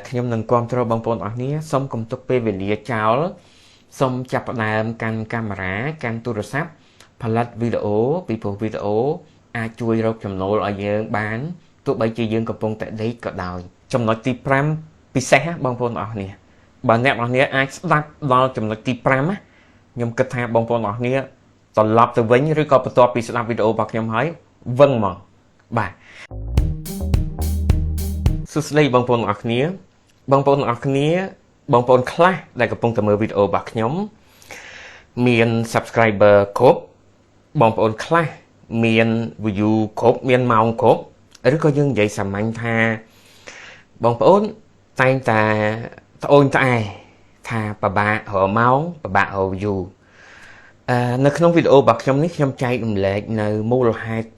ខ្ញុំនឹងគាំទ្របងប្អូនអរគ្នាសូមកុំទុកពេលវេលាចោលសូមចាប់ផ្ដើមកាន់កាមេរ៉ាកាន់ទូរស័ព្ទផលិតវីដេអូពីព្រោះវីដេអូអាចជួយរកចំណូលឲ្យយើងបានទោះបីជាយើងកំពុងតែដេកក៏ដោយចំណុចទី5ពិសេសបងប្អូនអរគ្នាបើអ្នកនរគ្នាអាចស្ដាប់ដល់ចំណុចទី5ខ្ញុំគិតថាបងប្អូនអរគ្នាត្រឡប់ទៅវិញឬក៏បន្ទាប់ពីស្ដាប់វីដេអូរបស់ខ្ញុំហើយវឹងមកបាទសួស្តីបងប្អូនអរគ្នាបងប្អូនអរគ្នាបងប្អូនខ្លះដែលកំពុងតែមើលវីដេអូរបស់ខ្ញុំមាន subscriber គ្រប់បងប្អូនខ្លះមាន view គ្រប់មានម៉ោងគ្រប់ឬក៏យើងនិយាយសាមញ្ញថាបងប្អូនតែងតែត្អូញត្អែថាពិបាករកម៉ោងពិបាករក view នៅក្នុងវីដេអូរបស់ខ្ញុំនេះខ្ញុំចែករំលែកនៅមូលហេតុ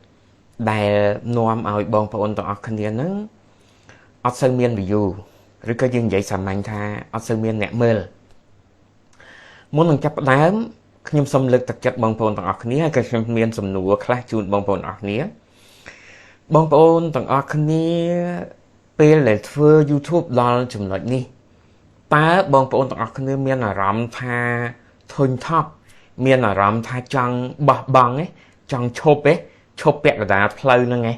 5ដែលនាំឲ្យបងប្អូនទាំងអស់គ្នានឹងអត់សូវមាន view ឬក៏យើងនិយាយសាមញ្ញថាអត់សូវមានអ្នកមើលមុននឹងចាប់ផ្ដើមខ្ញុំសូមលើកទឹកចិត្តបងប្អូនទាំងអស់គ្នាហើយក៏ខ្ញុំមានសំណួរខ្លះជូនបងប្អូនអស់គ្នាបងប្អូនទាំងអស់គ្នាពេលដែលធ្វើ YouTube ដល់ចំណុចនេះតើបងប្អូនទាំងអស់គ្នាមានអារម្មណ៍ថាធុញថប់មានអារម្មណ៍ថាចង់បោះបង់ទេចង់ឈប់ពាក់កណ្ដាលផ្លូវហ្នឹងឯង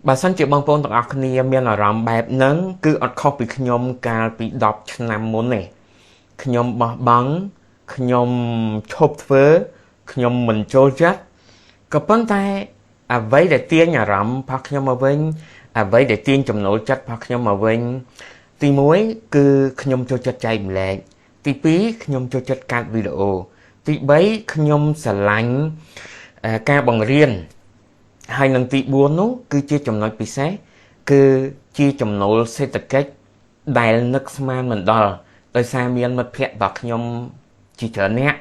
បើសិនជាបងប្អូនទាំងអស់គ្នាមានអារម្មណ៍បែបហ្នឹងគឺអត់ខុសពីខ្ញុំកាលពី10ឆ្នាំមុនទេខ្ញុំបោះបង់ខ្ញុំឈប់ធ្វើខ្ញុំមិនចូលចិត្តក៏ប៉ុន្តែអ្វីដែលទាញអារម្មណ៍របស់ខ្ញុំមកវិញអ្វីដែលទាញចំណូលចិត្តរបស់ខ្ញុំមកវិញទី1គឺខ្ញុំចូលចិត្តចែកម្លែកទី2ខ្ញុំចូលចិត្តកាត់វីដេអូទី3ខ្ញុំស្រឡាញ់ការបង្រៀនហើយនឹងទី4នោះគឺជាចំណុចពិសេសគឺជាចំណូលសេដ្ឋកិច្ចដែលនឹកស្មានមិនដល់ដោយសារមានមិត្តភ័ក្តិរបស់ខ្ញុំជាច្រើនអ្នក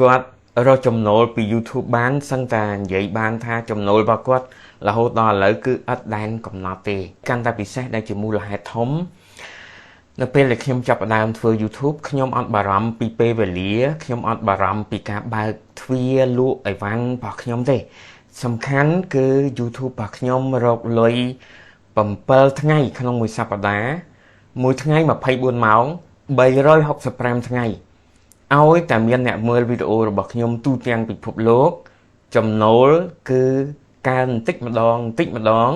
គាត់រកចំណូលពី YouTube បានសឹងតែនិយាយបានថាចំណូលរបស់គាត់រហូតដល់ឥឡូវគឺឥតដែនកំណត់ទេកាន់តែពិសេសដែលជាមូលហេតុធំនៅពេលដែលខ្ញុំចាប់ផ្ដើមធ្វើ YouTube ខ្ញុំអត់បារម្ភពីពេលវេលាខ្ញុំអត់បារម្ភពីការបើកទ្វារលក់អីវ៉ាន់របស់ខ្ញុំទេសំខាន់គឺ YouTube របស់ខ្ញុំរកលុយ7ថ្ងៃក្នុងមួយសប្តាហ៍មួយថ្ងៃ24ម៉ោង365ថ្ងៃឲ្យតែមានអ្នកមើលវីដេអូរបស់ខ្ញុំទូទាំងពិភពលោកចំណូលគឺកើនបន្តិចម្ដង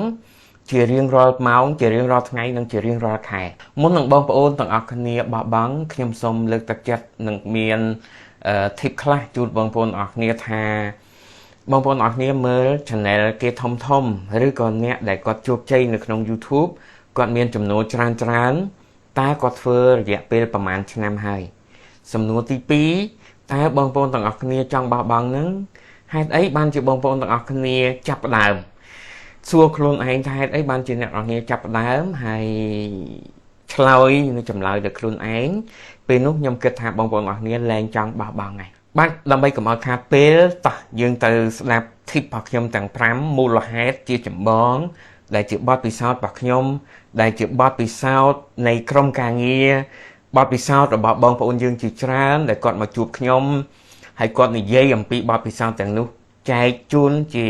ជារៀងរាល់ម៉ោងជារៀងរាល់ថ្ងៃនិងជារៀងរាល់ខែមុននឹងបងប្អូនទាំងអស់គ្នាបោះបង់ខ្ញុំសូមលើកទឹកចិត្តនិងមាន tip ខ្លះជូនបងប្អូនអស់គ្នាថាបងប្អូនអរគ្នាមើល channel គេធំឬក៏អ្នកដែលគាត់ជោគជ័យនៅក្នុង YouTube គាត់មានចំណូលច្រើនតើគាត់ធ្វើរយៈពេលប្រហែលឆ្នាំហើយសំណួរទី2តើបងប្អូនទាំងអស់គ្នាចង់បោះបង់នឹងហេតុអីបានជាបងប្អូនទាំងអស់គ្នាចាប់ផ្ដើមសួរខ្លួនឯងថាហេតុអីបានជាអ្នកនរគ្នាចាប់ផ្ដើមហើយឆ្លើយនៅចម្លើយដល់ខ្លួនឯងពេលនោះខ្ញុំគិតថាបងប្អូនទាំងអស់គ្នាលែងចង់បោះបង់ហើយបាទដើម្បីកុំឲ្យខាតពេលតោះយើងទៅស្ដាប់ tip របស់ខ្ញុំទាំង5មូលហេតុជាចម្បងដែលជាបទពិសោធន៍របស់ខ្ញុំដែលជាបទពិសោធន៍នៃក្រុមការងារបទពិសោធន៍របស់បងប្អូនយើងជាច្រើនដែលគាត់មកជួបខ្ញុំហើយគាត់និយាយអំពីបទពិសោធន៍ទាំងនោះចែកជូនជា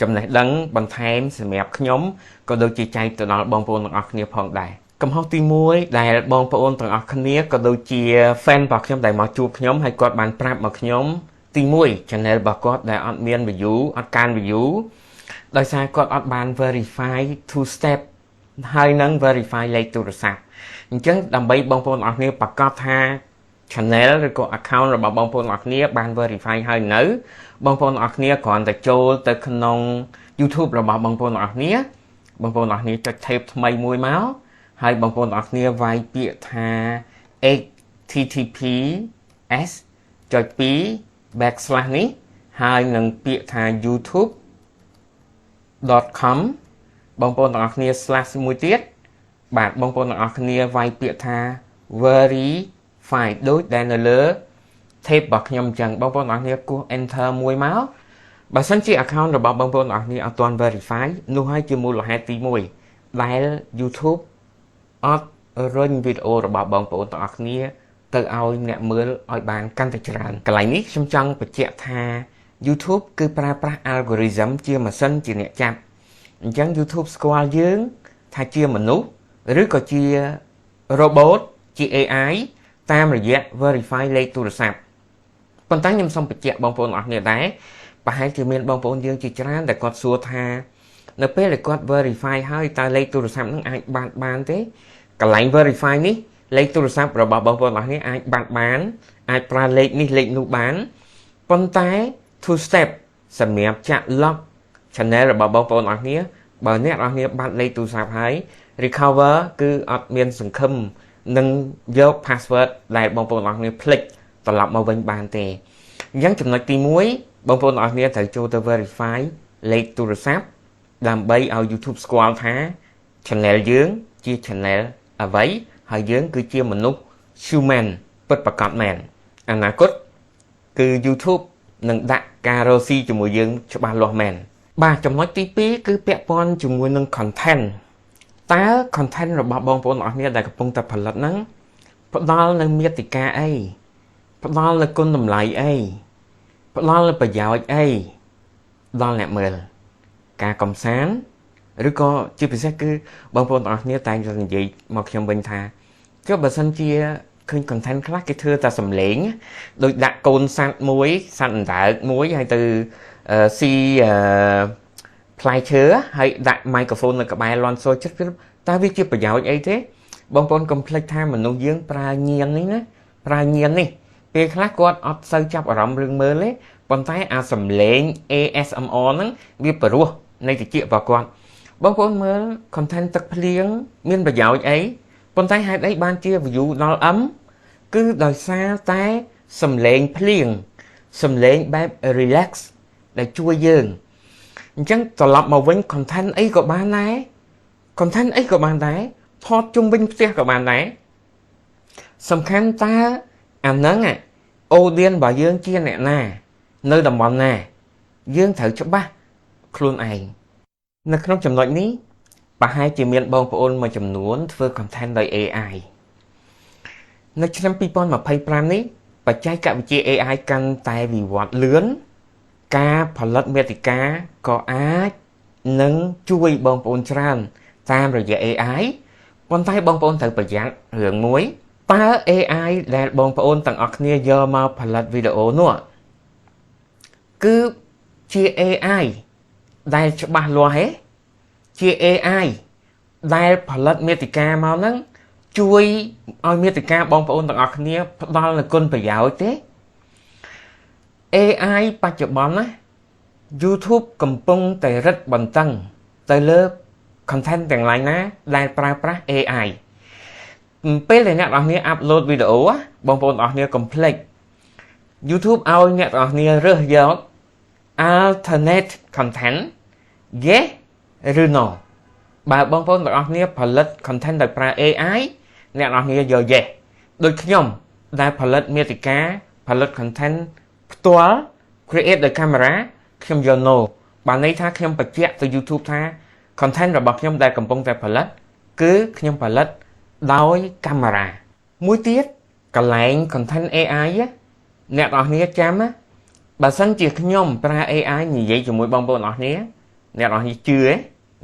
ចំណេះដឹងបន្ថែមសម្រាប់ខ្ញុំក៏ដូចជាចែកទៅដល់បងប្អូនទាំងអស់គ្នាផងដែរកំហុសទី1ដែលបងប្អូនទាំងអស់គ្នាក៏ដូចជា fan របស់ខ្ញុំដែលមកជួបខ្ញុំហើយគាត់បានប្រាប់មកខ្ញុំទី1 channel របស់គាត់ដែលអត់មាន view អត់កើន view ដោយសារគាត់អត់បាន verify two step ហើយនឹង verify លេខទូរស័ព្ទអញ្ចឹងដើម្បីបងប្អូនអរគ្នាប្រកាសថា channel ឬក៏ account របស់បងប្អូនអរគ្នាបាន verify ហើយនៅបងប្អូនអរគ្នាគ្រាន់តែចូលទៅក្នុង YouTube របស់បងប្អូនអរគ្នាបងប្អូនអរគ្នាចុច tab ថ្មីមួយមកហើយបងប្អូនអរគ្នាវាយពាក្យថា https ចុច2 backslash នេះហើយនឹងពាក្យថា youtube.com បងប្អូនទាំងអស់គ្នា slash មួយទៀតបាទបងប្អូនទាំងអស់គ្នាវាយពាក្យថា verify ដូចដែលនៅលើ tab របស់ខ្ញុំអញ្ចឹងបងប្អូនទាំងអស់គ្នាគោះ enter មួយមកបើសិនជា account របស់បងប្អូនទាំងអស់គ្នាអត់ទាន់ verify នោះហើយជាមូលហេតុទី1ដែល YouTube អត់រុញវីដេអូរបស់បងប្អូនទាំងអស់គ្នាទៅឲ្យអ្នកមើលឲ្យបានកាន់តែច្រើនកន្លែងនេះខ្ញុំចង់បញ្ជាក់ថា YouTube គឺប្រើប្រាស់ algorithm ជាម៉ាស៊ីនជាអ្នកចាប់អញ្ចឹង YouTube ស្គាល់យើង ថាជាមនុស្សឬក៏ជា robot ជា AI តាមរយៈ verify លេខទូរស័ព្ទប៉ុន្តែខ្ញុំសូមបញ្ជាក់បងប្អូនអរគ្នាដែរប្រហែលជាមានបងប្អូនយើងជាច្រើនដែលគាត់សួរថានៅពេលដែលគាត់ verify ហើយតើលេខទូរស័ព្ទនឹងអាចបានទេកន្លែង verify នេះលេខទូរស័ព្ទរបស់បងប្អូនអរគ្នាអាចបានអាចប្រើលេខនេះលេខនោះបានប៉ុន្តែ two step សម្រាប់ចាក់ lock channel របស់បងប្អូនអរគ្នាបើអ្នកអរគ្នាបាត់លេខទូរស័ព្ទហើយ recover គឺអត់មានសង្ឃឹមនឹងយក password ដែលបងប្អូនអរគ្នាភ្លេចត្រឡប់មកវិញបានទេអញ្ចឹងចំណុចទី1បងប្អូនអរគ្នាត្រូវចូលទៅ verify លេខទូរស័ព្ទដើម្បីឲ្យ YouTube ស្គាល់ថា channel យើងជា channel អ្វីហើយយើងគឺជាមនុស្ស human ពិតប្រាកដមែនអនាគតគឺ YouTube នឹងដាក់ការរកស៊ីជាមួយយើងច្បាស់លាស់មែនបាទចំណុចទី2គឺពាក់ព័ន្ធជាមួយនឹង content តើ content របស់បងប្អូនអរគ្នាដែលកំពុងតែផលិតហ្នឹងផ្ដល់នៅមាតិកាអីផ្ដល់នៅគុណតម្លៃអីផ្ដល់នៅប្រយោជន៍អីដល់អ្នកមើលការកំសាន្តឬក៏ជាពិសេសគឺបងប្អូនអរគ្នាតែងតែនិយាយមកខ្ញុំវិញថាចុះបើសិនជាឃើញ content ខ្លះគេធ្វើតែសំឡេងដូចដាក់កូនសត្វមួយសត្វអណ្ដើកមួយហើយទៅស៊ីផ្លែឈើហើយដាក់ microphone នៅក្បែរលាន់សូចិត្តតើវាជាប្រយោជន៍អីទេបងប្អូនកុំភ្លេចថាមនុស្សយើងប្រើញៀននេះណាប្រើញៀននេះពេលខ្លះគាត់អត់សូវចាប់អារម្មណ៍រឿងមើលទេប៉ុន្តែអាសំឡេង ASMR ហ្នឹងវាព្រោះនៃតិចរបស់គាត់បងប្អូនមើល content ទឹកភ្លៀងមានប្រយោជន៍អីប៉ុន្តែហេតុអីបានជា view ដល់ M គឺដោយសារតែសំឡេងភ្លៀងសំឡេងបែប relax ដែលជួយយើងអញ្ចឹងត្រឡប់មកវិញ content អីក៏បានដែរ content អីក៏បានដែរថតជុំវិញផ្ទះក៏បានដែរសំខាន់តើអាហ្នឹងaudience របស់យើងជាអ្នកណានៅតំបន់ណាយើងត្រូវច្បាស់ខ្លួនឯងនៅក្នុងចំណុចនេះប្រហែលជាមានបងប្អូនមួយចំនួនធ្វើ content ដោយ AI នៅឆ្នាំ2025នេះបច្ចេកវិទ្យា AI កាន់តែវិវត្តលឿនការផលិតមាតិកាក៏អាចនឹងជួយបងប្អូនច្រើនតាមរយៈ AI ប៉ុន្តែបងប្អូនត្រូវប្រយ័ត្នរឿងមួយតើ AI ដែលបងប្អូនទាំងអស់គ្នាយកមកផលិតវីដេអូនោះគឺជា AI ដែលច្បាស់លាស់ហេជា AI ដែលផលិតមាតិកាមកហ្នឹងជួយឲ្យមាតិកាបងប្អូនទាំងអស់គ្នាផ្ដល់នូវគុណប្រយោជន៍ទេ AI បច្ចុប្បន្នណា YouTube កំពុងតែរឹតបន្តឹងទៅលើ content ទាំងឡាយណាដែលប្រើប្រាស់ AI ពេលដែលអ្នកនរគ្នា upload វីដេអូបងប្អូនអរគ្នាកុំភ្លេច YouTube ឲ្យអ្នកនរគ្នារើសយក alternate content yes ឬ no បើបងប្អូនទាំងអស់គ្នាផលិត content ដោយប្រើ AI អ្នកនរគ្នាយក yes ដូចខ្ញុំដែលផលិតមាតិកាផលិត content ផ្ទាល់ create ដោយ camera ខ្ញុំយក no បានន័យថាខ្ញុំបញ្ជាក់ទៅ YouTube ថា content របស់ខ្ញុំដែលកំពុងតែផលិតគឺខ្ញុំផលិតដោយកាមេរ៉ាមួយទៀតកន្លែង content AI អ្នកនរគ្នាចាំបើសិនជាខ្ញុំប្រើ AI និយាយជាមួយបងប្អូនអរគ្នាអ្នកនរគ្នាជឿទេ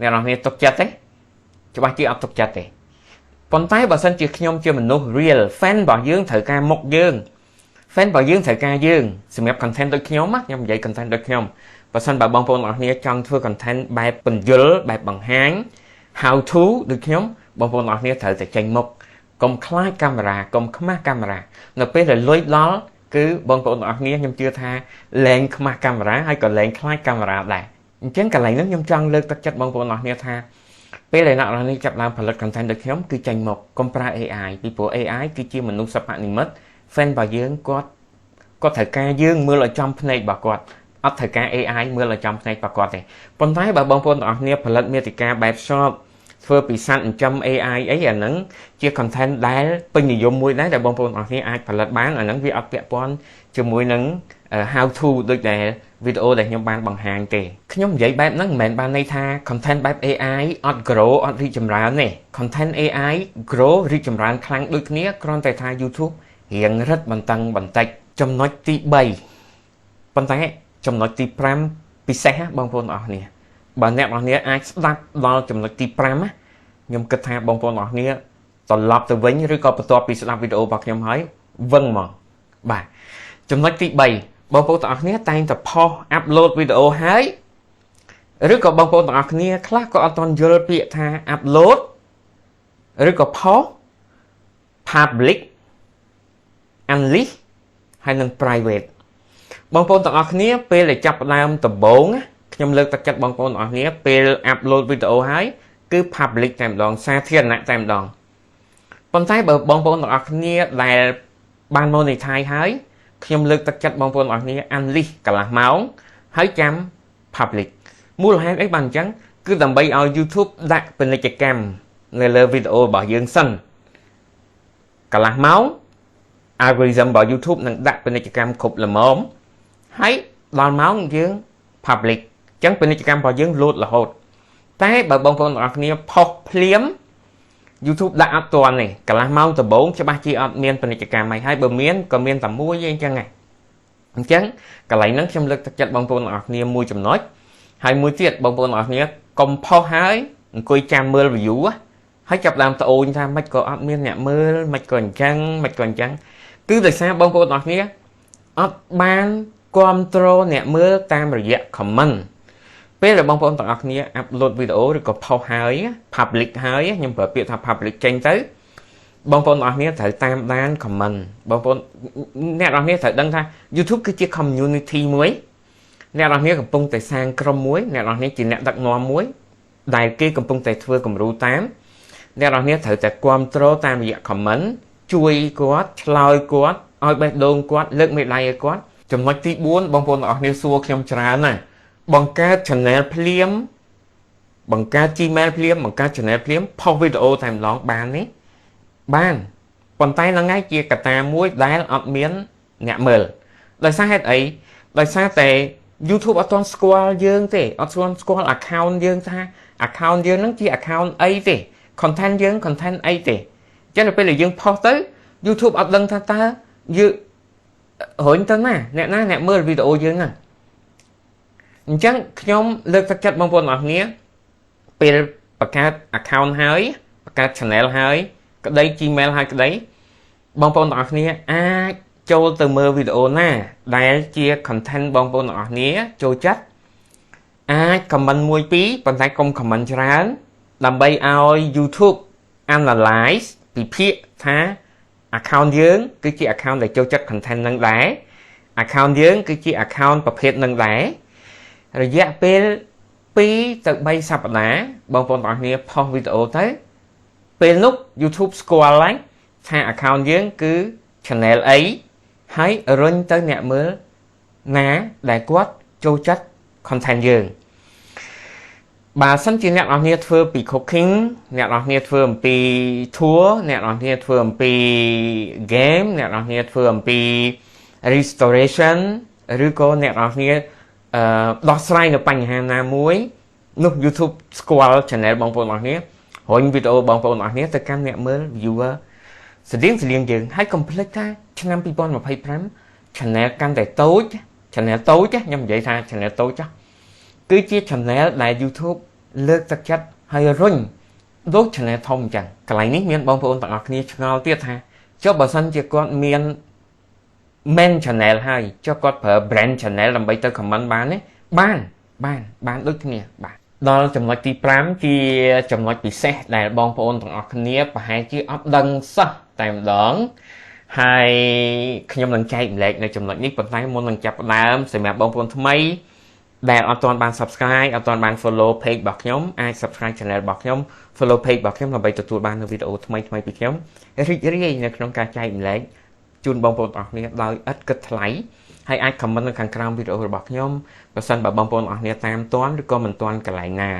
អ្នកនរគ្នាទុកចិត្តទេច្បាស់ជាអត់ទុកចិត្តទេប៉ុន្តែបើសិនជាខ្ញុំជាមនុស្ស real fan របស់យើងត្រូវការមុខយើង fan របស់យើងត្រូវការយើងសម្រាប់ content ដូចខ្ញុំខ្ញុំនិយាយ content ដូចខ្ញុំបើសិនបើបងប្អូនអរគ្នាចង់ធ្វើ content បែបពន្យល់បែបបង្ហាញ how to ដូចខ្ញុំបងប្អូនអរគ្នាត្រូវតែចេញមុខកុំខ្លាចកាមេរ៉ាកុំខ្មាស់កាមេរ៉ានៅពេលដែលលុយដល់គឺបងប្អូនអរគ្នាខ្ញុំជឿថាលែងខ្មាស់កាមេរ៉ាហើយក៏លែងខ្លាចកាមេរ៉ាដែរអញ្ចឹងកន្លែងនេះខ្ញុំចង់លើកទឹកចិត្តបងប្អូនអរគ្នាថាពេលដែលអ្នកនរនេះចាប់ឡើងផលិត content ដូចខ្ញុំគឺចេញមកកុំប្រើ AI ពីព្រោះ AI គឺជាមនុស្សសិប្បនិម្មិត fan របស់យើងគាត់ត្រូវការយើងមើលឲ្យចំភ្នែករបស់គាត់អត់ត្រូវការ AI មើលឲ្យចំភ្នែករបស់គាត់ទេប៉ុន្តែបើបងប្អូនទាំងអស់គ្នាផលិតមាតិកាបែប short ធ្វើពីសត្វចិញ្ចឹម AI អីអាហ្នឹងជា content ដែលពេញនិយមមួយដែរដែលបងប្អូនទាំងអស់គ្នាអាចផលិតបានអាហ្នឹងវាអត់ពាក់ព័ន្ធជាមួយនឹង how to ដូចដែលវីដេអូដែលខ្ញុំបានបង្ហាញទេខ្ញុំនិយាយបែបហ្នឹងមិនមែនបានន័យថា content បែប AI អត់ grow អត់រីកចម្រើនទេ content AI grow រីកចម្រើនខ្លាំងដូចគ្នាគ្រាន់តែថា YouTube រៀងរឹតបន្តឹងបន្តិចចំណុចទី3ប៉ុន្តែចំណុចទី5ពិសេសបងប្អូនអរគ្នាបើអ្នកនរគ្នាអាចស្ដាប់ដល់ចំណុចទី5 ខ្ញុំគិតថាបងប្អូនអរគ្នាត្រឡប់ទៅវិញឬក៏បន្ទាប់ពីស្ដាប់វីដេអូរបស់ខ្ញុំហើយវឹងមកបាទចំណុចទី3បងប្អូនទាំងអស់គ្នាតែងតែផុសអាប់ឡូតវីដេអូហើយឬក៏បងប្អូនទាំងអស់គ្នាខ្លះក៏អត់ទាន់យល់ពាក្យថាអាប់ឡូតឬក៏ផុស public unleash ហើយនិង private បងប្អូនទាំងអស់គ្នាពេលដែលចាប់ផ្ដើមដំបូងខ្ញុំលើកទឹកចិត្តបងប្អូនទាំងអស់គ្នាពេល upload វីដេអូហើយគឺ public តែម្ដងសាធារណៈតែម្ដងប៉ុន្តែបើបងប្អូនទាំងអស់គ្នាដែលបាន monetize ហើយខ្ញុំលើកទឹកចិត្តបងប្អូនទាំងអស់គ្នា unleash កន្លះម៉ោងហើយចាំ public មូលហេតុអីបានអញ្ចឹងគឺដើម្បីឲ្យ YouTube ដាក់ពាណិជ្ជកម្មនៅលើវីដេអូរបស់យើងសិនកន្លះម៉ោង algorithm របស់ YouTube នឹងដាក់ពាណិជ្ជកម្មគ្រប់ល្មមហើយដល់ម៉ោងយើង public អញ្ចឹងពាណិជ្ជកម្មរបស់យើងលោតរហូតតែបើបងប្អូនទាំងអស់គ្នាផុសភ្លាម YouTube ដាក់អត់ទាន់ទេកន្លះម៉ោងដំបូងច្បាស់ជាអត់មានពាណិជ្ជកម្មហើយបើមានក៏មានតែមួយទេអញ្ចឹងហ៎អញ្ចឹងកន្លែងហ្នឹងខ្ញុំលើកទឹកចិត្តបងប្អូនទាំងអស់គ្នាមួយចំណុចហើយមួយទៀតបងប្អូនទាំងអស់គ្នាកុំផុសហើយអង្គុយចាំមើល view ហើយចាប់ដើមត្អូញថាមិនក៏អត់មានអ្នកមើលមិនក៏អញ្ចឹងគឺដោយសារបងប្អូនទាំងអស់គ្នាអត់បានគ្រប់គ្រងអ្នកមើលតាមរយៈ comment ពេលដែលបងប្អូនទាំងអស់គ្នា upload វីដេអូឬក៏ផុសហើយ public ហើយខ្ញុំប្រើពាក្យថា public ចេញទៅបងប្អូនទាំងអស់គ្នាត្រូវតាមដាន comment បងប្អូនអ្នកទាំងអស់គ្នាត្រូវដឹងថា YouTube គឺជា community មួយអ្នកទាំងអស់គ្នាកំពុងតែសាងក្រុមមួយអ្នកទាំងអស់គ្នាជាអ្នកដឹកនាំមួយដែលគេកំពុងតែធ្វើគំរូតាមអ្នកទាំងអស់គ្នាត្រូវតែគ្រប់គ្រងតាមរយៈ comment ជួយគាត់ឆ្លើយគាត់ឲ្យបេះដូងគាត់លើកមេដៃឲ្យគាត់ចំណុចទី4បងប្អូនទាំងអស់គ្នាសួរខ្ញុំច្រើនណាស់បង្កើត channel ភ្លាមបង្កើត Gmail ភ្លាមបង្កើត channel ភ្លាមផុសវីដេអូតែម្ដងបានទេបានប៉ុន្តែនឹងឯងជាកត្តាមួយដែលអត់មានអ្នកមើលដោយសារហេតុអីដោយសារតែ YouTube អត់ទាន់ស្គាល់យើងទេអត់ទាន់ស្គាល់ account យើងថា account យើងហ្នឹងជា account អីទេ content យើង content អីទេអញ្ចឹងដល់ពេលដែលយើងផុសទៅ YouTube អត់ដឹងថាតើយើងរុញទៅណាអ្នកមើលវីដេអូយើងហ្នឹងអញ្ចឹងខ្ញុំលើកទឹកចិត្តបងប្អូនទាំងអស់គ្នាពេលបង្កើត account ហើយបង្កើត channel ហើយក្តី Gmail ហើយក្តីបងប្អូនទាំងអស់គ្នាអាចចូលទៅមើលវីដេអូណាដែលជា content បងប្អូនទាំងអស់គ្នាចូលចិត្តអាច comment មួយពីរប៉ុន្តែកុំ comment ច្រើនដើម្បីឲ្យ YouTube analyze ពិភាក្សាថា account យើងគឺជា account ដែលចូលចិត្ត content នឹងដែរ account យើងគឺជា account ប្រភេទនឹងដែររយៈពេល2ទៅ3សប្តាហ៍បងប្អូនទាំងអស់គ្នាផុសវីដេអូទៅពេលនោះ YouTube ស្គាល់ហើយថា account យើងគឺ channel អីហើយរុញទៅអ្នកមើលណាដែលគាត់ចូលចិត្ត content យើងបើសិនជាអ្នកនរគ្នាធ្វើពី cooking អ្នកនរគ្នាធ្វើអំពី tour អ្នកនរគ្នាធ្វើអំពី game អ្នកនរគ្នាធ្វើអំពី restoration ឬក៏អ្នកនរគ្នាដោះស្រាយនៅបញ្ហាណាមួយនោះ YouTube ស្គាល់ channel បងប្អូនអរគ្នារុញវីដេអូបងប្អូនអរគ្នាទៅកាន់អ្នកមើល viewer ស្តៀងយើងហើយកុំភ្លេចថាឆ្នាំ2025 channel កាន់តែតូច channel តូចខ្ញុំនិយាយថា channel តូចគឺជា channel ដែល YouTube លើកទឹកចិត្តហើយរុញដូច channel ធំអញ្ចឹងកន្លែងនេះមានបងប្អូនទាំងអស់គ្នាឆ្ងល់ទៀតថាចុះបើសិនជាគាត់មាន main channel ហើយចុះគាត់ប្រើ brand channel ដើម្បីទៅ comment បានទេបានដូចគ្នាបាទដល់ចំណុចទី5ជាចំណុចពិសេសដែលបងប្អូនទាំងអស់គ្នាប្រហែលជាអត់ដឹងសោះតែម្ដងហើយខ្ញុំនឹងចែកម្លែកនៅចំណុចនេះប៉ុន្តែមុននឹងចាប់ផ្ដើមសម្រាប់បងប្អូនថ្មីដែលអត់ទាន់បាន subscribe អត់ទាន់បាន follow page របស់ខ្ញុំអាច subscribe channel របស់ខ្ញុំ follow page របស់ខ្ញុំដើម្បីទទួលបាននូវវីដេអូថ្មីពីខ្ញុំរីករាយនៅក្នុងការចែកម្លែកជូនបងប្អូនទាំងអស់គ្នាដោយឥតគិតថ្លៃហើយអាច comment នៅខាងក្រោមវីដេអូរបស់ខ្ញុំបើសិនបើបងប្អូនទាំងអស់គ្នាតាមទាន់ឬក៏មិនទាន់កន្លែងណា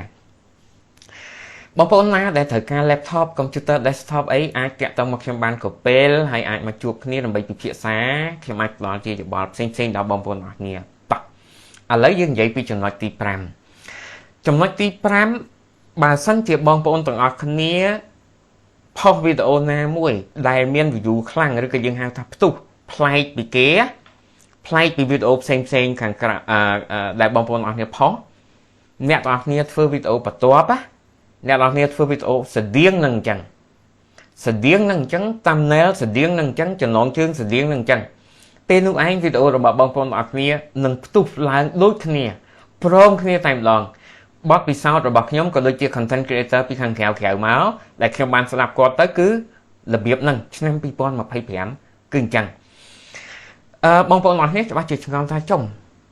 បងប្អូនណាដែលត្រូវការ laptop computer desktop អីអាចតាក់ទងមកខ្ញុំបានក៏ពេលហើយអាចមកជួបគ្នាដើម្បីពិភាក្សាខ្ញុំអាចផ្ដល់ជាយោបល់ផ្សេងៗដល់បងប្អូនទាំងអស់គ្នាឥឡូវយើងនិយាយពីចំណុចទី5ចំណុចទី5បើសិនជាបងប្អូនទាំងអស់គ្នាផុសវីដេអូណាមួយដែលមាន view ខ្លាំងឬក៏យើងហៅថាផ្ទុះប្លែកពីគេប្លែកពីវីដេអូផ្សេងខាងក្រៅដែលបងប្អូនទាំងអស់គ្នាផុសអ្នកទាំងអស់គ្នាធ្វើវីដេអូបន្ទាប់ អ្នកនរគ្នាធ្វើវីដេអូស្តៀងនឹងអញ្ចឹងស្តៀងនឹងអញ្ចឹង thumbnail ស្តៀងនឹងអញ្ចឹងចំណងជើងស្តៀងនឹងអញ្ចឹងពេលនោះឯងវីដេអូរបស់បងប្អូនទាំងអស់គ្នានឹងផ្ទុះឡើងដូចគ្នាព្រមគ្នាតែម្ដងបទពិសោធន៍របស់ខ្ញុំក៏ដូចជា content creator ពីខាងក្រៅមកដែលខ្ញុំបានស្ដាប់គាត់ទៅគឺរបៀបហ្នឹងឆ្នាំ2025គឺអញ្ចឹងបងប្អូនទាំងអស់គ្នាច្បាស់ជាឆ្ងល់ថាចុំ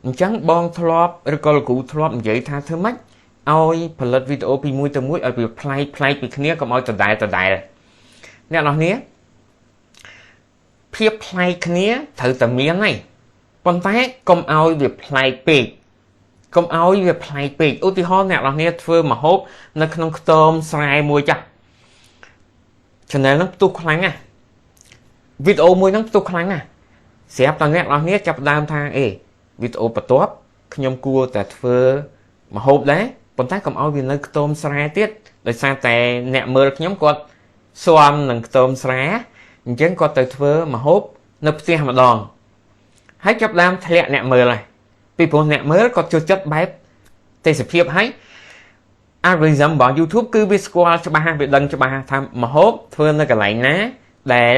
អញ្ចឹងបងធ្លាប់ឬក៏លោកគ្រូធ្លាប់និយាយថាធ្វើម៉េចឲ្យផលិតវីដេអូពីមួយទៅមួយឲ្យវាប្លែកពីគ្នាកុំឲ្យដដែលអ្នកនរគ្នាភាពប្លែកគ្នាត្រូវតែមានហើយប៉ុន្តែកុំឲ្យវាប្លែកពេកឧទាហរណ៍អ្នកនរគ្នាធ្វើម្ហូបនៅក្នុងខ្ទមស្រែមួយចាស់ channel ហ្នឹងផ្ទុះខ្លាំងណាស់វីដេអូមួយហ្នឹងផ្ទុះខ្លាំងណាស់ស្រាប់តែអ្នកនរគ្នាចាប់ដើមថាវីដេអូបន្ទាប់ខ្ញុំគួរតែធ្វើម្ហូបដែរប៉ុន្តែកុំឲ្យវានៅខ្ទមស្រែទៀតដោយសារតែអ្នកមើលខ្ញុំគាត់ស៊ាំនឹងខ្ទមស្រែអញ្ចឹងគាត់ទៅធ្វើម្ហូបនៅផ្ទះម្ដងហើយចាប់ដើមធ្លាក់អ្នកមើលហើយពីព្រោះអ្នកមើលគាត់ចូលចិត្តបែបទេសភាពហើយ algorithm របស់ YouTube គឺវាស្គាល់ច្បាស់វាដឹងច្បាស់ថាម្ហូបធ្វើនៅកន្លែងណាដែល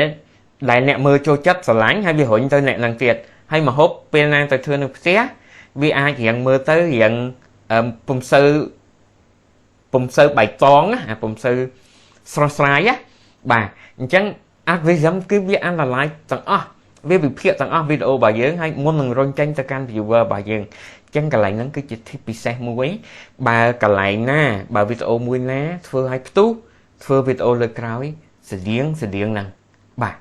អ្នកមើលចូលចិត្តស្រឡាញ់ហើយវារុញទៅអ្នកនឹងទៀតហើយម្ហូបពេលណាទៅធ្វើនៅផ្ទះវាអាចរៀងមើលទៅរៀងពុំសូវបៃតងណាពុំសូវស្រស់ស្រាយណាបាទអញ្ចឹង algorithm គឺវា analyze ទាំងអស់វាវិភាគទាំងអស់វីដេអូរបស់យើងហើយមុននឹងរុញចេញទៅកាន់ viewer របស់យើងអញ្ចឹងកន្លែងហ្នឹងគឺជា tip ពិសេសមួយបើកន្លែងណាបើវីដេអូមួយណាធ្វើឲ្យផ្ទុះធ្វើវីដេអូលើក្រោយស្តៀងហ្នឹងបាទ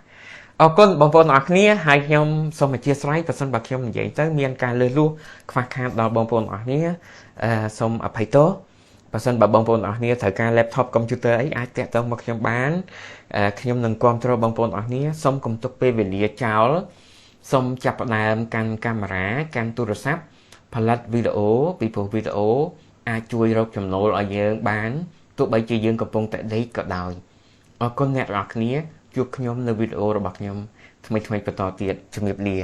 អរគុណបងប្អូនទាំងអស់គ្នាហើយខ្ញុំសូមអធិស្ឋានប្រសិនបើខ្ញុំនិយាយទៅមានការលើសលួសខ្វះខាតដល់បងប្អូនទាំងអស់គ្នាសូមអភ័យទោសបើសិនបើបងប្អូនទាំងអស់គ្នាត្រូវការ laptop computer អីអាចតាក់ទងមកខ្ញុំបានខ្ញុំនឹងគាំទ្របងប្អូនទាំងអស់គ្នាសូមកុំទុកពេលវេលាចោលសូមចាប់ផ្ដើមកាន់កាមេរ៉ាកាន់ទូរស័ព្ទផលិតវីដេអូពីព្រោះវីដេអូអាចជួយរកចំណូលឲ្យយើងបានទោះបីជាយើងកំពុងតែដេកក៏ដោយអរគុណអ្នកទាំងអស់គ្នាជួបខ្ញុំនៅវីដេអូរបស់ខ្ញុំថ្មីបន្តទៀតជំរាបលា